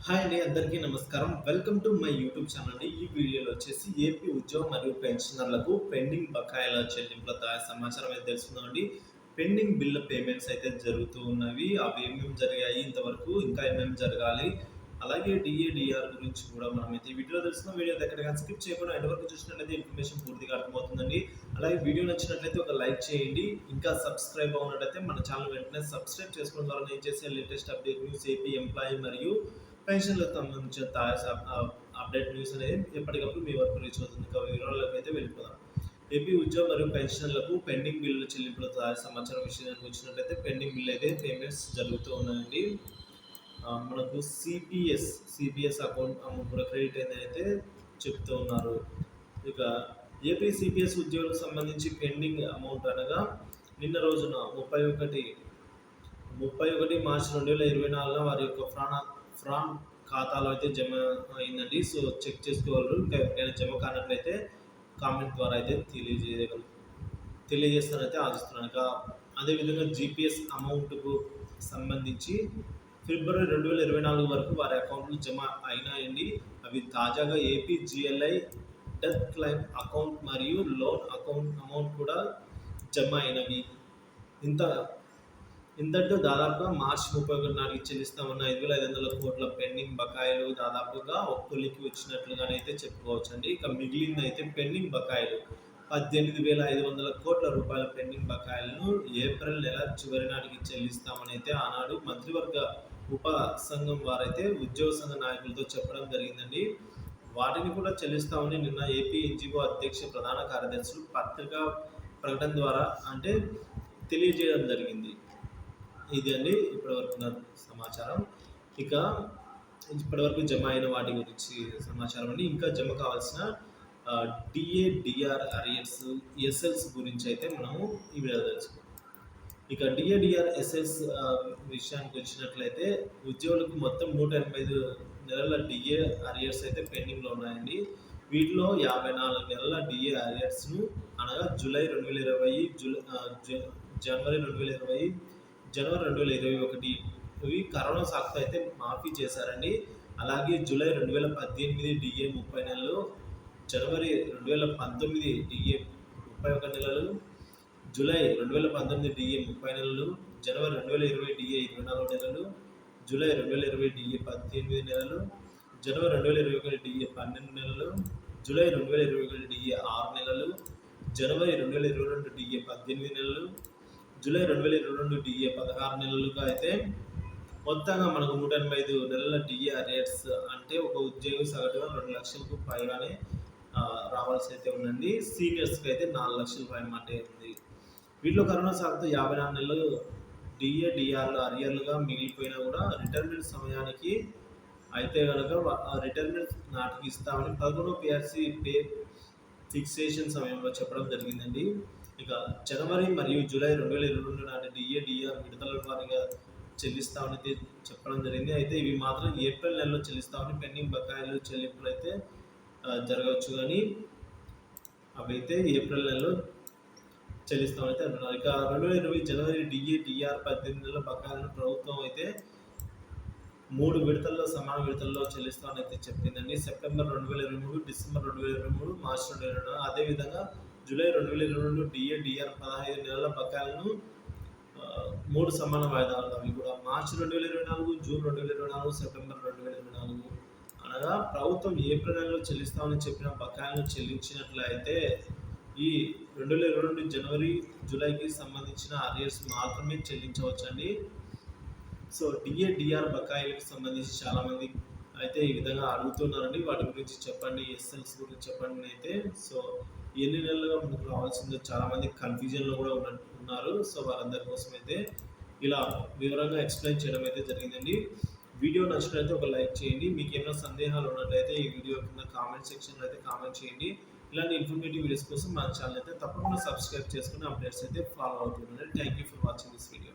Hi అండి, అందరికీ నమస్కారం. Welcome to my YouTube channel అండి. ఈ వీడియోలో వచ్చేసి ఏపీ ఉద్యోగ మరియు పెన్షనర్లకు పెండింగ్ బకాయిల చెల్లింపుల సమాచారం అయితే తెలుసుకుందామండి. పెండింగ్ బిల్ల పేమెంట్స్ అయితే జరుగుతూ ఉన్నవి. అవి ఏమేమి జరిగాయి ఇంతవరకు, ఇంకా ఏమేమి జరగాలి, అలాగే డిఏడిఆర్ గురించి కూడా మనం అయితే ఈ వీడియోలో తెలుసుకున్నాం. వీడియో ఎక్కడికైనా స్కిప్ చేయకుండా ఎండ్ వరకు చూసినట్లయితే ఇన్ఫర్మేషన్ పూర్తిగా అర్థమవుతుందండి. అలాగే వీడియో నచ్చినట్లయితే ఒక లైక్ చేయండి. ఇంకా సబ్స్క్రైబ్ అవునట్లయితే మన ఛానల్ వెంటనే సబ్స్క్రైబ్ చేసుకోవడం ద్వారా నేను చేసే latest update news, AP employee మరియు పెన్షన్లకు సంబంధించిన తాజా అప్డేట్ న్యూస్ అనేది ఎప్పటికప్పుడు మీ వరకు రీచ్ అవుతుంది. ఇంకా వివరాలకు అయితే వెళ్ళిపోదాం. ఏపీ ఉద్యోగ మరియు పెన్షన్లకు పెండింగ్ బిల్లుల చెల్లింపుల తాజా సమాచారం విషయానికి వచ్చినట్లయితే పెండింగ్ బిల్ అయితే పేమెంట్స్ జరుగుతూ ఉన్నాయండి. మనకు సిపిఎస్ అకౌంట్ అమౌంట్ కూడా క్రెడిట్ అయిందని అయితే చెప్తూ ఉన్నారు. ఇక ఏపీ సిపిఎస్ ఉద్యోగులకు సంబంధించి పెండింగ్ అమౌంట్ అనగా నిన్న రోజున 31 మార్చి 2024 వారి యొక్క ఫ్రాన్ ఖాతాలో అయితే జమ అయిందండి. సో చెక్ చేసుకోగలరు. ఇంకా ఎవరికైనా జమ కానట్లయితే కామెంట్ ద్వారా అయితే తెలియజేస్తానైతే ఆశిస్తున్నాను. ఇంకా అదేవిధంగా జీపీఎస్ అమౌంట్కు సంబంధించి ఫిబ్రవరి 2024 వరకు వారి అకౌంట్లు జమ అయినాయండి. అవి తాజాగా AP GLI death claim account మరియు లోన్ అమౌంట్ కూడా జమ అయినవి. ఇంతటితో దాదాపుగా మార్చి 31 నాటికి చెల్లిస్తామన్న 5,500 కోట్ల పెండింగ్ బకాయిలు దాదాపుగా ఒక్కొలికి వచ్చినట్లుగానైతే చెప్పుకోవచ్చండి. ఇక మిగిలింది అయితే పెండింగ్ బకాయిలు 18,500 కోట్ల రూపాయల పెండింగ్ బకాయిలను ఏప్రిల్ నెల చివరి నాటికి చెల్లిస్తామని అయితే ఆనాడు మంత్రివర్గ ఉప సంఘం వారైతే ఉద్యోగ సంఘ నాయకులతో చెప్పడం జరిగిందండి. వాటిని కూడా చెల్లిస్తామని నిన్న ఏపీ ఎన్జిఓ అధ్యక్ష ప్రధాన కార్యదర్శులు పత్రికా ప్రకటన ద్వారా అంటే తెలియజేయడం జరిగింది. ఇది అండి ఇప్పటివరకు ఉన్న సమాచారం. ఇక ఇప్పటివరకు జమ అయిన వాటి గురించి సమాచారం అండి. ఇంకా జమ కావాల్సిన డిఏడిఆర్ అరియర్స్ ఎస్ఎల్స్ గురించి అయితే మనము ఈ వీడియో తెలుసుకుందాం. ఇక డిఏడిఆర్ ఎస్ఎల్స్ విషయానికి వచ్చినట్లయితే ఉద్యోగులకు మొత్తం 185 నెలల డిఏ అరియర్స్ అయితే పెండింగ్లో ఉన్నాయండి. వీటిలో 54 నెలల డిఏ అరియర్స్ను అనగా జూలై 2020, జనవరి 2020, జనవరి 2021 ఇవి కరోనా సాకుతో అయితే మాఫీ చేశారండి. అలాగే జూలై 2018 డిఏ 30 నెలలు, జనవరి 2019 డిఏ 31 నెలలు, జూలై 2019 డిఏ 30 నెలలు, జనవరి 2020 డిఏ 24 నెలలు, జూలై 2020 డిఏ 18 నెలలు, జనవరి 2021 డిఏ 12 నెలలు, జూలై 2021 డిఏ 6 నెలలు, జనవరి 2022 డిఏ 18 నెలలు, జూలై 2022 డిఏ 16 నెలలుగా అయితే మొత్తంగా మనకు 185 నెలల డిఏ అరియర్స్ అంటే ఒక ఉద్యోగి సగటుగా 2 లక్షలకు పైగానే రావాల్సి అయితే ఉందండి. సీనియర్స్కి అయితే 4 లక్షల పైమాటే ఉంది. వీటిలో కరోనా సాగుతూ 54 నెలలు డిఏడిఆర్లు అరియర్లుగా మిగిలిపోయినా కూడా రిటైర్మెంట్ సమయానికి అయితే కనుక రిటైర్మెంట్ నాటికి ఇస్తామని 11వ పిఆర్సీ పే ఫిక్సేషన్ సమయంలో చెప్పడం జరిగిందండి. ఇక జనవరి మరియు జూలై 2022 నాటి డిఏడిఆర్ విడుదల వారీగా చెల్లిస్తామని చెప్పడం జరిగింది. అయితే ఇవి మాత్రం ఏప్రిల్ నెలలో చెల్లిస్తామని పెండింగ్ బకాయిలు చెల్లింపులు అయితే జరగవచ్చు, కానీ అవి అయితే ఏప్రిల్ నెలలో చెల్లిస్తామని అయితే అంటున్నారు. ఇక 2020 జనవరి డిఏడిఆర్ 18 నెలల బకాయిలను ప్రభుత్వం అయితే 3 విడతల్లో సమాన విడతల్లో చెల్లిస్తామని అయితే చెప్పిందండి. సెప్టెంబర్ 2023, డిసెంబర్ 2023, మార్చి 2022. అదేవిధంగా జూలై 2022 డిఏడిఆర్ 15 నెలల బకాయిలను 3 సమాన వాయిదాలు. అవి కూడా మార్చి 2024, జూన్ 2024, సెప్టెంబర్ 2024. అనగా ప్రభుత్వం ఏప్రిల్ నెలలో చెల్లిస్తామని చెప్పిన బకాయిలను చెల్లించినట్లయితే ఈ 2022 జనవరి, జూలైకి సంబంధించిన అరియర్స్ మాత్రమే చెల్లించవచ్చండి. సో డిఏడిఆర్ బకాయిలకు సంబంధించి చాలామంది అయితే ఈ విధంగా అడుగుతున్నారండి. వాటి గురించి చెప్పండి, ఎస్ఎల్స్ గురించి చెప్పండి అయితే. సో ఎన్ని నెలలుగా మనకు రావాల్సిందో చాలామంది కన్ఫ్యూజన్లో కూడా ఉన్నారు. సో వారందరి కోసం అయితే ఇలా వివరంగా ఎక్స్ప్లెయిన్ చేయడం అయితే జరిగిందండి. వీడియో నచ్చినట్లయితే ఒక లైక్ చేయండి. మీకు ఏమైనా సందేహాలు ఉన్నట్లయితే ఈ వీడియో కింద కామెంట్ సెక్షన్లో అయితే కామెంట్ చేయండి. ఇలాంటి ఇన్ఫర్మేటివ్ వీడియోస్ కోసం మన ఛానల్ అయితే తప్పకుండా సబ్స్క్రైబ్ చేసుకుని అప్డేట్స్ అయితే ఫాలో అవుతుండండి. Thank you for watching this video.